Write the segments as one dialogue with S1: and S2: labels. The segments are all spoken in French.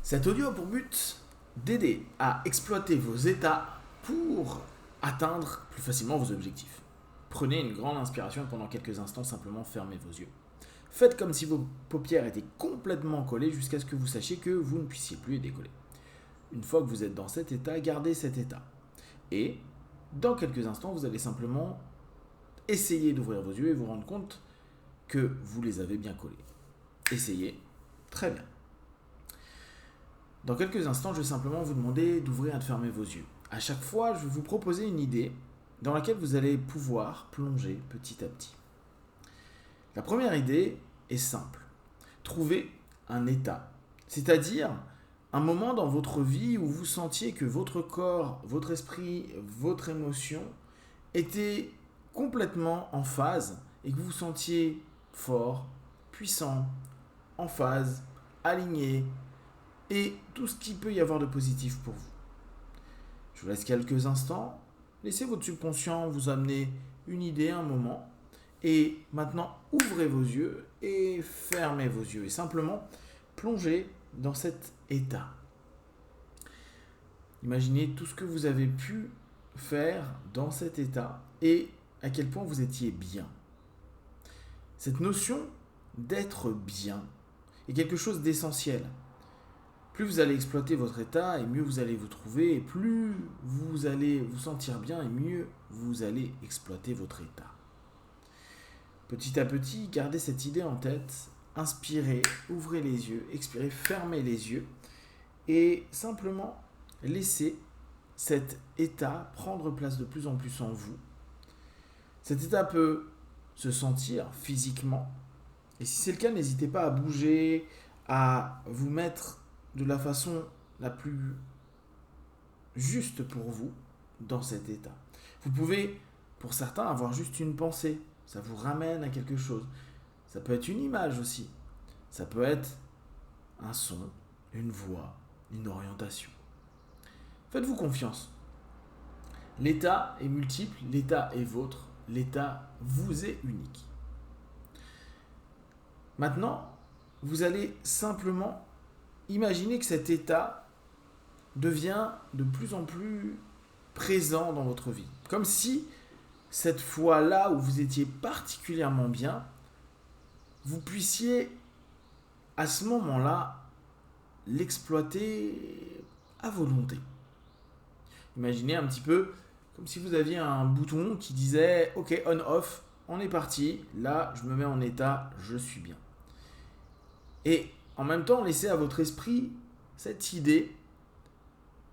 S1: Cet audio a pour but d'aider à exploiter vos états pour atteindre plus facilement vos objectifs. Prenez une grande inspiration et pendant quelques instants, simplement fermez vos yeux. Faites comme si vos paupières étaient complètement collées jusqu'à ce que vous sachiez que vous ne puissiez plus les décoller. Une fois que vous êtes dans cet état, gardez cet état. Et dans quelques instants, vous allez simplement essayer d'ouvrir vos yeux et vous rendre compte que vous les avez bien collés. Essayez. Très bien. Dans quelques instants, je vais simplement vous demander d'ouvrir et de fermer vos yeux. À chaque fois, je vais vous proposer une idée dans laquelle vous allez pouvoir plonger petit à petit. La première idée est simple. Trouvez un état, c'est-à-dire un moment dans votre vie où vous sentiez que votre corps, votre esprit, votre émotion étaient complètement en phase et que vous vous sentiez fort, puissant, en phase, aligné et tout ce qu'il peut y avoir de positif pour vous. Je vous laisse quelques instants, laissez votre subconscient vous amener une idée, un moment, et maintenant ouvrez vos yeux et fermez vos yeux et simplement plongez dans cet état. Imaginez tout ce que vous avez pu faire dans cet état et à quel point vous étiez bien. Cette notion d'être bien est quelque chose d'essentiel. Plus vous allez exploiter votre état et mieux vous allez vous trouver et plus vous allez vous sentir bien et mieux vous allez exploiter votre état. Petit à petit, gardez cette idée en tête, inspirez, ouvrez les yeux, expirez, fermez les yeux et simplement laissez cet état prendre place de plus en plus en vous. Cet état peut se sentir physiquement et si c'est le cas, n'hésitez pas à bouger, à vous mettre de la façon la plus juste pour vous dans cet état. Vous pouvez, pour certains, avoir juste une pensée. Ça vous ramène à quelque chose. Ça peut être une image aussi. Ça peut être un son, une voix, une orientation. Faites-vous confiance. L'état est multiple, l'état est vôtre, l'état vous est unique. Maintenant, vous allez simplement imaginer que cet état devient de plus en plus présent dans votre vie. Comme si cette fois-là où vous étiez particulièrement bien, vous puissiez à ce moment-là l'exploiter à volonté. Imaginez un petit peu comme si vous aviez un bouton qui disait « Ok, on-off, on est parti, là je me mets en état, je suis bien ». Et en même temps, laissez à votre esprit cette idée.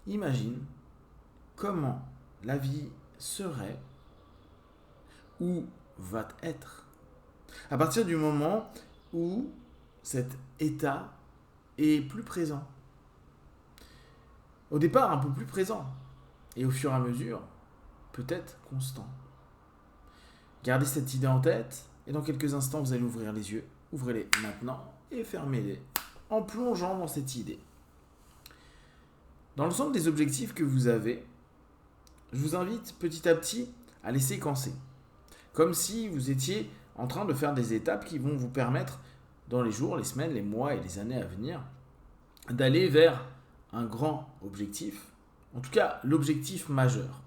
S1: Imagine comment la vie serait ou va être à partir du moment où cet état est plus présent. Au départ, un peu plus présent et au fur et à mesure, peut-être constant. Gardez cette idée en tête et dans quelques instants, vous allez ouvrir les yeux. Ouvrez-les maintenant et fermez-les en plongeant dans cette idée. Dans l'ensemble des objectifs que vous avez, je vous invite petit à petit à les séquencer. Comme si vous étiez en train de faire des étapes qui vont vous permettre, dans les jours, les semaines, les mois et les années à venir, d'aller vers un grand objectif, en tout cas l'objectif majeur.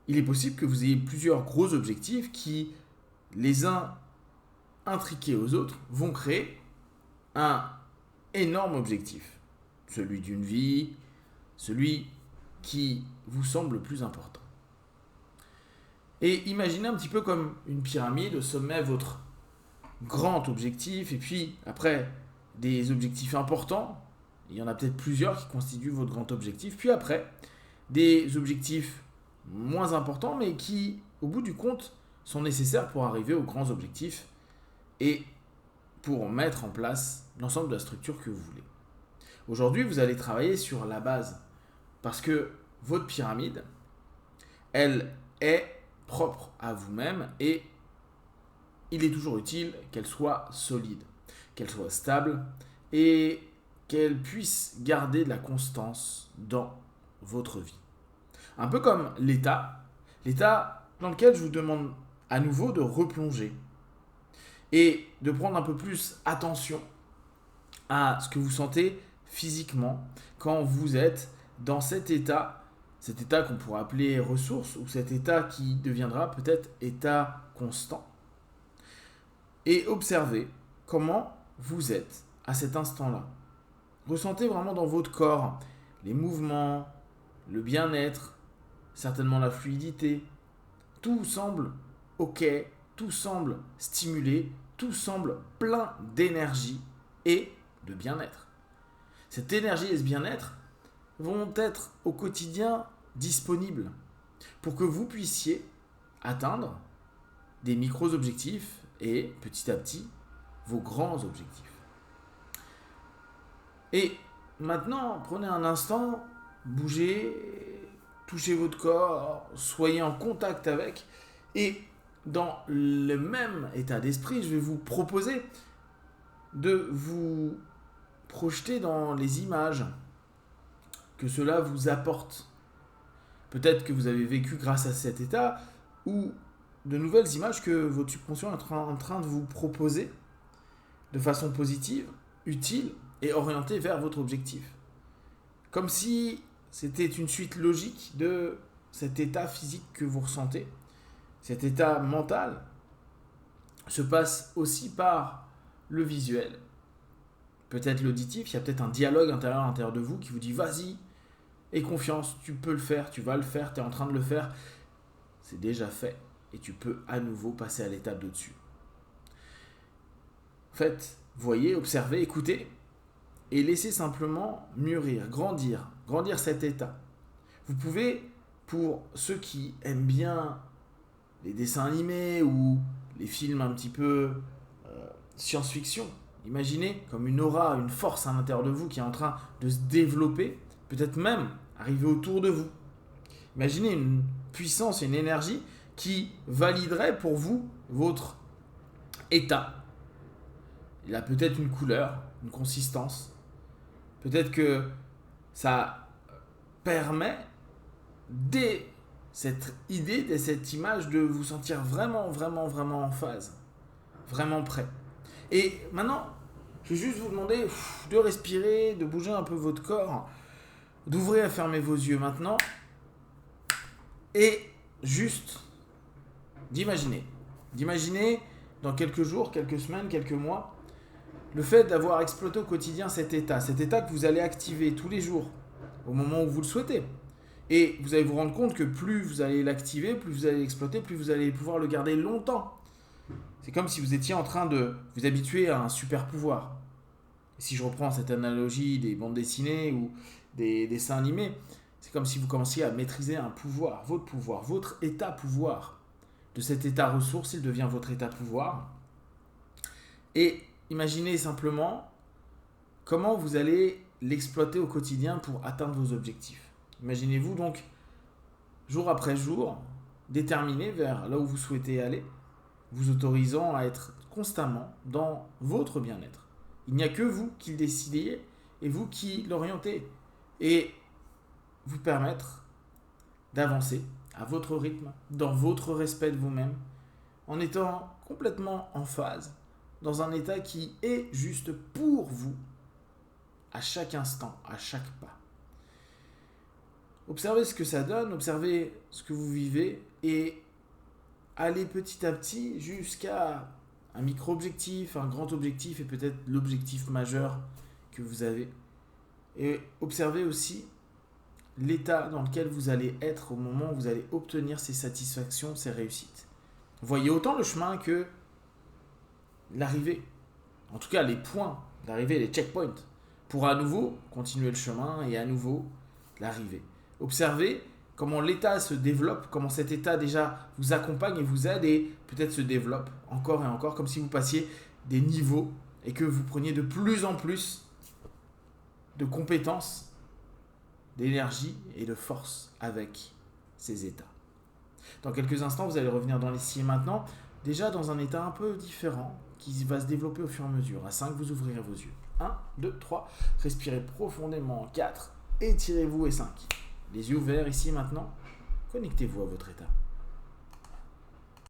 S1: Il est possible que vous ayez plusieurs gros objectifs qui, les uns intriqués aux autres, vont créer un énorme objectif. Celui d'une vie, celui qui vous semble le plus important. Et imaginez un petit peu comme une pyramide, au sommet votre grand objectif, et puis après des objectifs importants, il y en a peut-être plusieurs qui constituent votre grand objectif, puis après des objectifs moins importants, mais qui, au bout du compte, sont nécessaires pour arriver aux grands objectifs et pour mettre en place l'ensemble de la structure que vous voulez. Aujourd'hui, vous allez travailler sur la base, parce que votre pyramide, elle est propre à vous-même et il est toujours utile qu'elle soit solide, qu'elle soit stable et qu'elle puisse garder de la constance dans votre vie. Un peu comme l'état dans lequel je vous demande à nouveau de replonger et de prendre un peu plus attention à ce que vous sentez physiquement quand vous êtes dans cet état qu'on pourrait appeler ressource, ou cet état qui deviendra peut-être état constant. Et observez comment vous êtes à cet instant-là. Ressentez vraiment dans votre corps les mouvements, le bien-être, certainement la fluidité. Tout semble ok, tout semble stimulé, tout semble plein d'énergie et de bien-être. Cette énergie et ce bien-être vont être au quotidien disponibles pour que vous puissiez atteindre des micro-objectifs et petit à petit vos grands objectifs. Et maintenant, prenez un instant, bougez, touchez votre corps, soyez en contact avec, et dans le même état d'esprit, je vais vous proposer de vous projeter dans les images que cela vous apporte. Peut-être que vous avez vécu grâce à cet état, ou de nouvelles images que votre subconscient est en train de vous proposer de façon positive, utile et orientée vers votre objectif. Comme si c'était une suite logique de cet état physique que vous ressentez. Cet état mental se passe aussi par le visuel, peut-être l'auditif. Il y a peut-être un dialogue à l'intérieur de vous qui vous dit « Vas-y, aie confiance, tu peux le faire, tu vas le faire, tu es en train de le faire. » C'est déjà fait et tu peux à nouveau passer à l'étape d'au-dessus. En fait, voyez, observez, écoutez et laissez simplement mûrir, grandir cet état. Vous pouvez, pour ceux qui aiment bien les dessins animés ou les films un petit peu science-fiction, imaginez comme une aura, une force à l'intérieur de vous qui est en train de se développer, peut-être même arriver autour de vous. Imaginez une puissance, une énergie qui validerait pour vous votre état. Il a peut-être une couleur, une consistance. Peut-être que ça permet, dès cette idée, dès cette image, de vous sentir vraiment en phase, vraiment prêt. Et maintenant, je vais juste vous demander de respirer, de bouger un peu votre corps, d'ouvrir et fermer vos yeux maintenant, et juste d'imaginer dans quelques jours, quelques semaines, quelques mois, le fait d'avoir exploité au quotidien cet état que vous allez activer tous les jours au moment où vous le souhaitez. Et vous allez vous rendre compte que plus vous allez l'activer, plus vous allez l'exploiter, plus vous allez pouvoir le garder longtemps. C'est comme si vous étiez en train de vous habituer à un super pouvoir. Et si je reprends cette analogie des bandes dessinées ou des dessins animés, c'est comme si vous commenciez à maîtriser un pouvoir, votre état pouvoir. De cet état ressource, il devient votre état pouvoir. Et imaginez simplement comment vous allez l'exploiter au quotidien pour atteindre vos objectifs. Imaginez-vous donc, jour après jour, déterminé vers là où vous souhaitez aller, vous autorisant à être constamment dans votre bien-être. Il n'y a que vous qui le décidez et vous qui l'orientez. Et vous permettre d'avancer à votre rythme, dans votre respect de vous-même, en étant complètement en phase, dans un état qui est juste pour vous, à chaque instant, à chaque pas. Observez ce que ça donne, observez ce que vous vivez et allez petit à petit jusqu'à un micro-objectif, un grand objectif et peut-être l'objectif majeur que vous avez. Et observez aussi l'état dans lequel vous allez être au moment où vous allez obtenir ces satisfactions, ces réussites. Voyez autant le chemin que l'arrivée. En tout cas, les points d'arrivée, les checkpoints, pour à nouveau continuer le chemin et à nouveau l'arrivée. Observez comment l'état se développe, comment cet état déjà vous accompagne et vous aide et peut-être se développe encore et encore, comme si vous passiez des niveaux et que vous preniez de plus en plus de compétences, d'énergie et de force avec ces états. Dans quelques instants, vous allez revenir dans l'ici et maintenant, déjà dans un état un peu différent qui va se développer au fur et à mesure. À 5, vous ouvrirez vos yeux. 1, 2, 3, respirez profondément. 4, étirez-vous et 5. Les yeux ouverts ici et maintenant, connectez-vous à votre état.